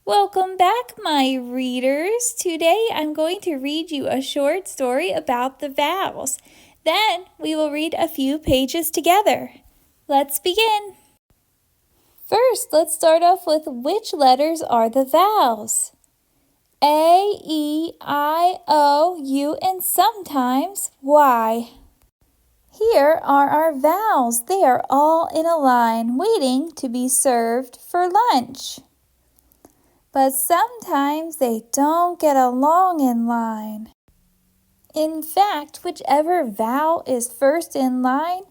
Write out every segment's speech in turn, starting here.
Welcome back, my readers. Today I'm going to read you a short story about the vowels. Then we will read a few pages together. Let's begin. First, let's start off with which letters are the vowels. A, E, I, O, U, and sometimes Y. Here are our vowels. They are all in a line, waiting to be served for lunch. But sometimes they don't get along in line. In fact, whichever vowel is first in line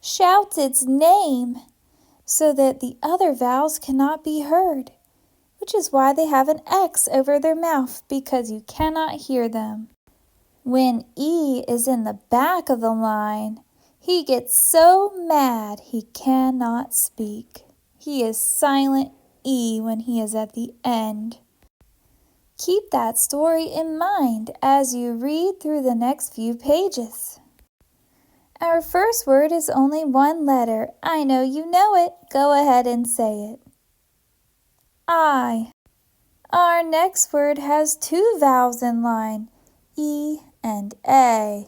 shouts its name so that the other vowels cannot be heard, which is why they have an X over their mouth, because you cannot hear them. When E is in the back of the line, he gets so mad he cannot speak. He is silent E when he is at the end. Keep that story in mind as you read through the next few pages. Our first word is only one letter. I know you know it. Go ahead and say it. I. Our next word has two vowels in line, E and A.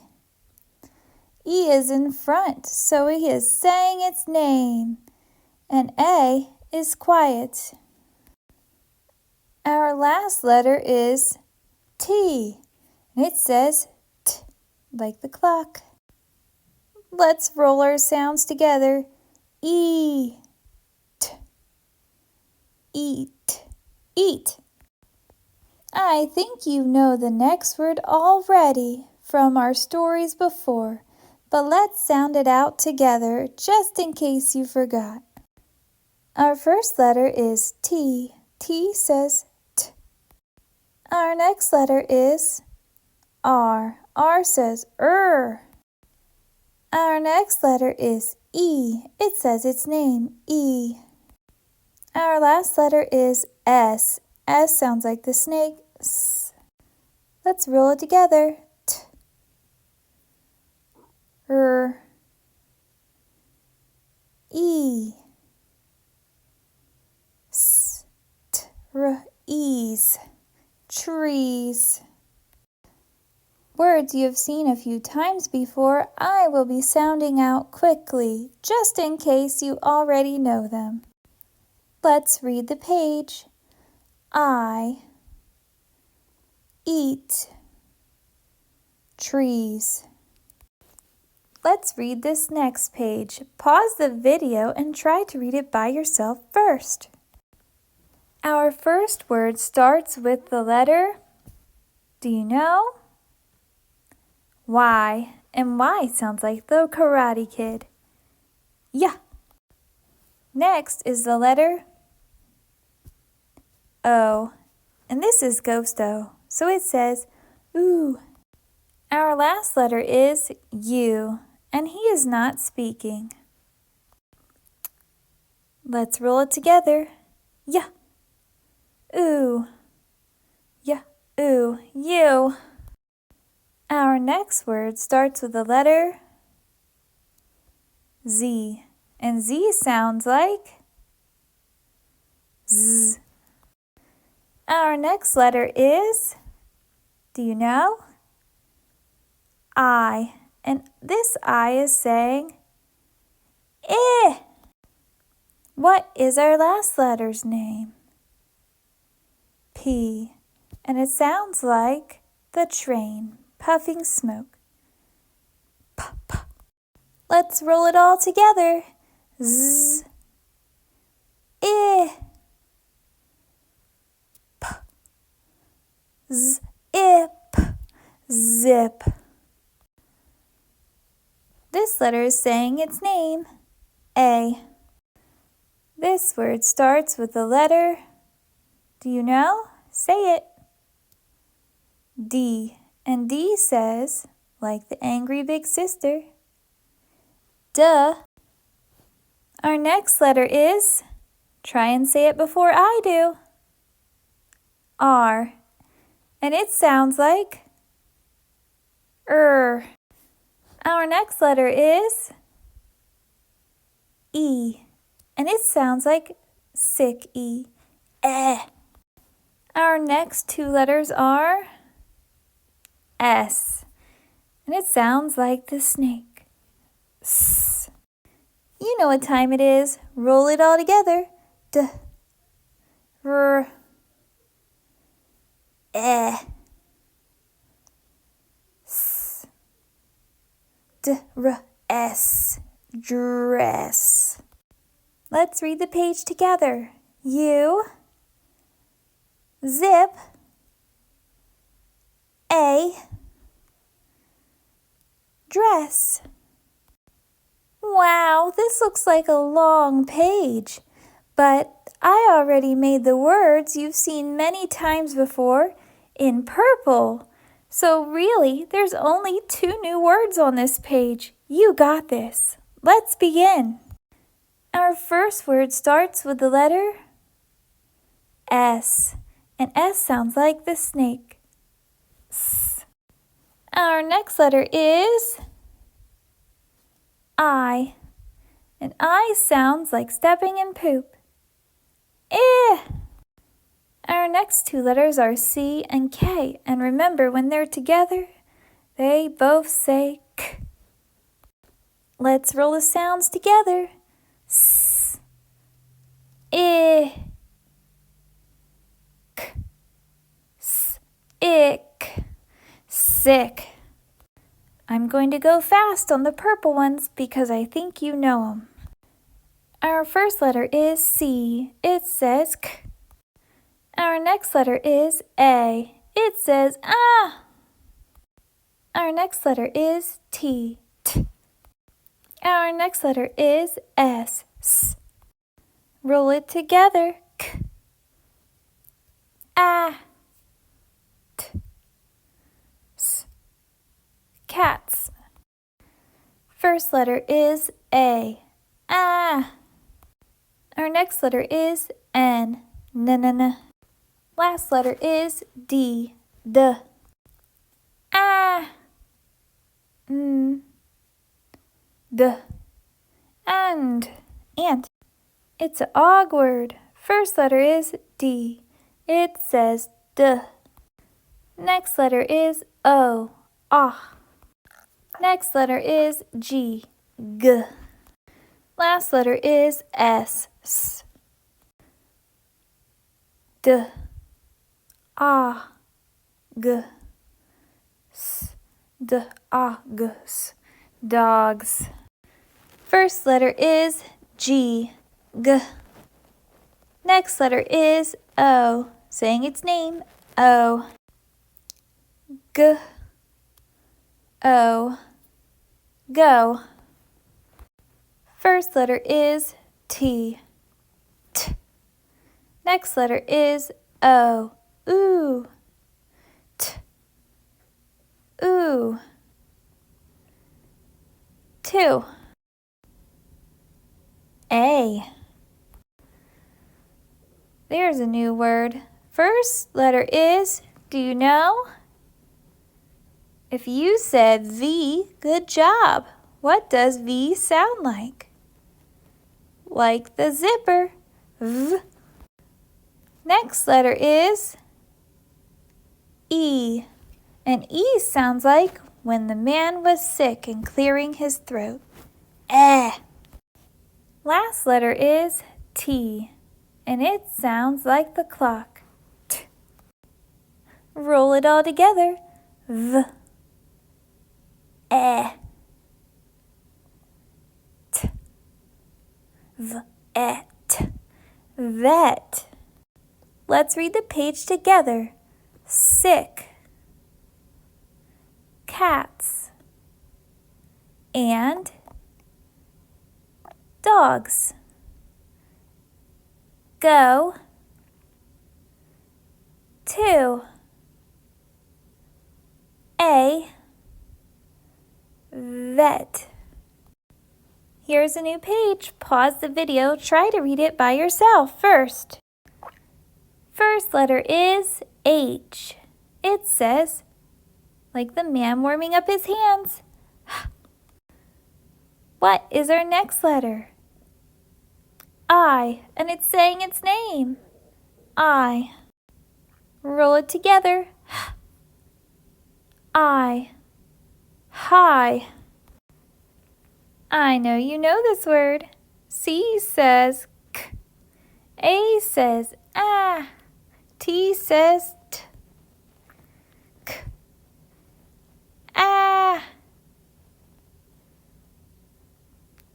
E is in front, so he is saying its name, and A is quiet. Our last letter is T, and it says T, like the clock. Let's roll our sounds together. E, T, eat, eat. I think you know the next word already from our stories before, but let's sound it out together just in case you forgot. Our first letter is T. T says T. Our next letter is R. R says Our next letter is E. It says its name, E. Our last letter is S. S sounds like the snake, S. Let's roll it together. T. E. S. T. Ease. Trees. Words you have seen a few times before, I will be sounding out quickly, just in case you already know them. Let's read the page. I eat trees. Let's read this next page. Pause the video and try to read it by yourself first. Our first word starts with the letter, do you know? Y, and Y sounds like the Karate Kid. Yeah. Next is the letter O, and this is Ghost O, so it says ooh. Our last letter is U, and he is not speaking. Let's roll it together. Yeah. Ooh. Yeah. Ooh. You. Our next word starts with the letter Z, and Z sounds like Z. Our next letter is, do you know? I, and this I is saying eh. What is our last letter's name? P, and it sounds like the train puffing smoke. P, p. Let's roll it all together. Z, eh. P, z, ip, zip. This letter is saying its name, A. This word starts with the letter, do you know? Say it. D, and D says, like the angry big sister, duh. Our next letter is, try and say it before I do, R, and it sounds like Our next letter is E, and it sounds like sick E, eh. Our next two letters are S, and it sounds like the snake. S. You know what time it is. Roll it all together. D, R, E, S, D, R, S. Dress. Let's read the page together. U, zip, A, dress. Wow, this looks like a long page, but I already made the words you've seen many times before in purple. So really, there's only 2 new words on this page. You got this. Let's begin. Our first word starts with the letter S, and S sounds like the snake. S. Our next letter is I, and I sounds like stepping in poop. Eh. Our next 2 letters are C and K, and remember when they're together, they both say K. Let's roll the sounds together. S, I, K, S, ick, sick. I'm going to go fast on the purple ones because I think you know them. Our first letter is C. It says K. Our next letter is A. It says ah. Our next letter is T. T. Our next letter is S. S. Roll it together. K. Ah. T. S. Cats. First letter is A. Ah. Our next letter is N. N. Last letter is D. D. Ah. D. And. Ant. It's an og word. First letter is D. It says D. Next letter is O. Ah. Next letter is G. G. Last letter is S. S. D. Ah. G. S. D. Ah. G. S. Dogs. First letter is G. G. Next letter is O. Saying its name. O. G. O. Go. First letter is T. T. Next letter is O. Ooh. T. Ooh. 2. A. There's a new word. First letter is, do you know? If you said V, good job. What does V sound like? Like the zipper. V. Next letter is E. And E sounds like when the man was sick and clearing his throat. Eh. Last letter is T. And it sounds like the clock. T. Roll it all together. V. Eh. T. V. Eh. T. Vet. Let's read the page together. Sick. Cats. And dogs. Go to a vet. Here's a new page. Pause the video. Try to read it by yourself first. First letter is H. It says, like the man warming up his hands. What is our next letter? I, and it's saying its name. I. Roll it together. I. High. I know you know this word. C says k. A says ah. T says t. K. Ah.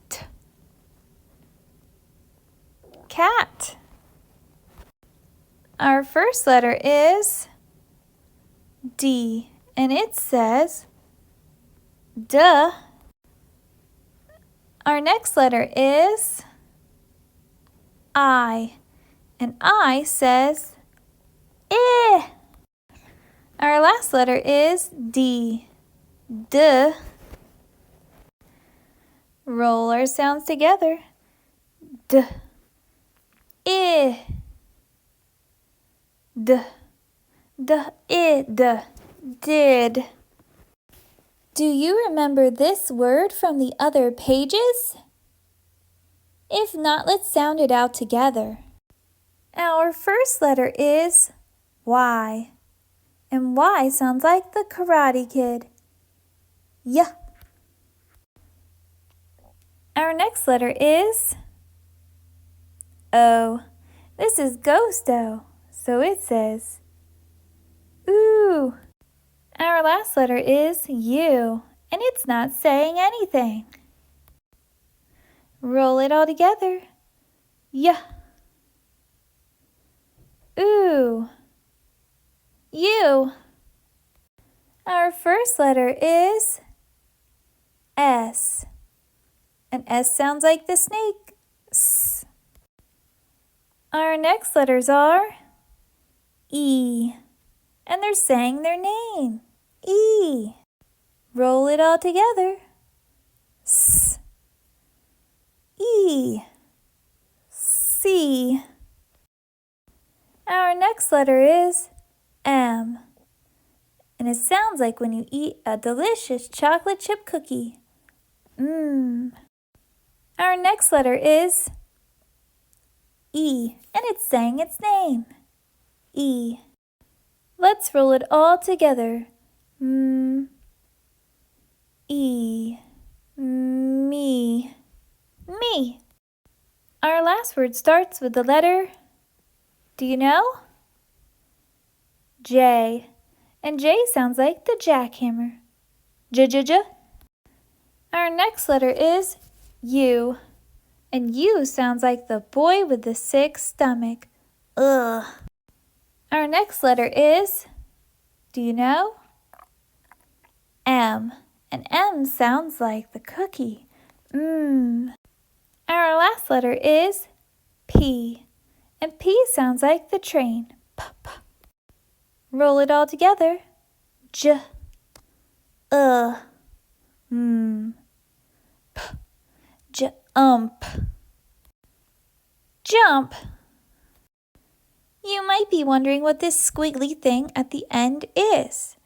T. Cat. Our first letter is D, and it says duh. Our next letter is I, and I says eh. Our last letter is D, duh. Roll our sounds together. D, I, d, d, I, d, did. Do you remember this word from the other pages? If not, let's sound it out together. Our first letter is Y, and Y sounds like the Karate Kid. Yeah. Our next letter is O. This is Ghost O, so it says ooh. Our last letter is U, and it's not saying anything. Roll it all together. Yeah. Ooh. U. Our first letter is S, and S sounds like the snake. S. Our next letters are E, and they're saying their name. E. Roll it all together. S. E. C. Our next letter is M, and it sounds like when you eat a delicious chocolate chip cookie. Mmm. Our next letter is E, and it's saying its name. E. Let's roll it all together. E. Me. Me. Our last word starts with the letter, do you know? J. And J sounds like the jackhammer. J. Our next letter is U. And U sounds like the boy with the sick stomach. Ugh. Our next letter is, do you know? M. And M sounds like the cookie. Mmm. Our last letter is P. And P sounds like the train. P. Roll it all together. J. M. P. Jump. Jump. You might be wondering what this squiggly thing at the end is.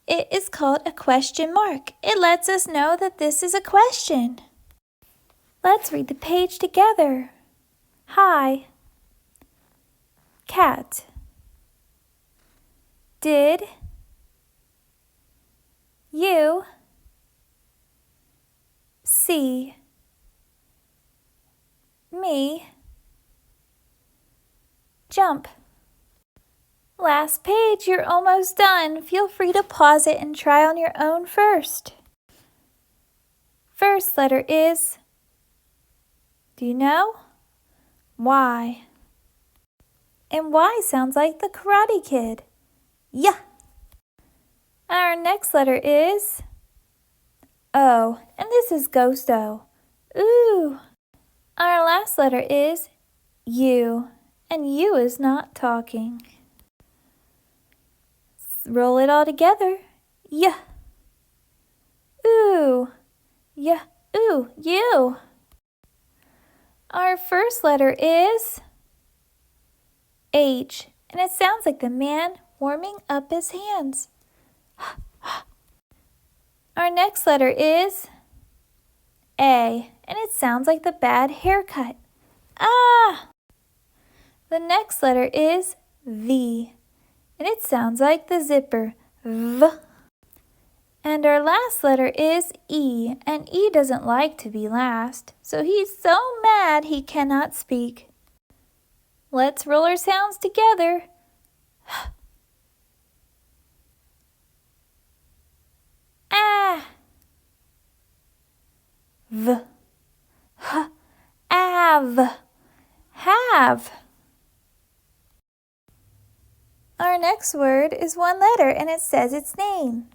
It is called a question mark. It lets us know that this is a question. Let's read the page together. Hi. Cat. Did you see me jump? Last page, you're almost done. Feel free to pause it and try on your own first. First letter is, do you know? Y. And Y sounds like the Karate Kid. Yeah. Our next letter is O, and this is Ghost O. Ooh. Our last letter is U, and U is not talking. Roll it all together. Yeah. Ooh. Yeah. Ooh. U. Our first letter is H, and it sounds like the man warming up his hands. Our next letter is A, and it sounds like the bad haircut. Ah! The next letter is V, and it sounds like the zipper, V. And our last letter is E, and E doesn't like to be last, so he's so mad he cannot speak. Let's roll our sounds together. Ah. V. H. Av. Have. Our next word is one letter, and it says its name.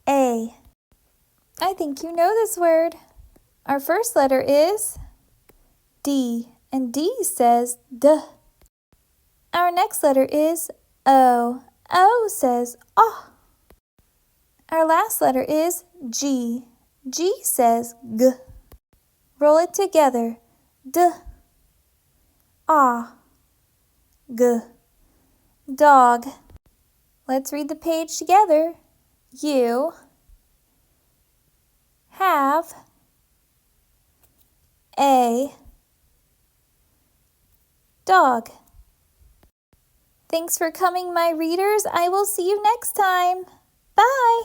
A. I think you know this word. Our first letter is D, and D says D. Our next letter is O. O says oh. Our last letter is G. G says G. Roll it together. D. Ah. G. Dog. Let's read the page together. You have a dog. Thanks for coming, my readers. I will see you next time. Bye.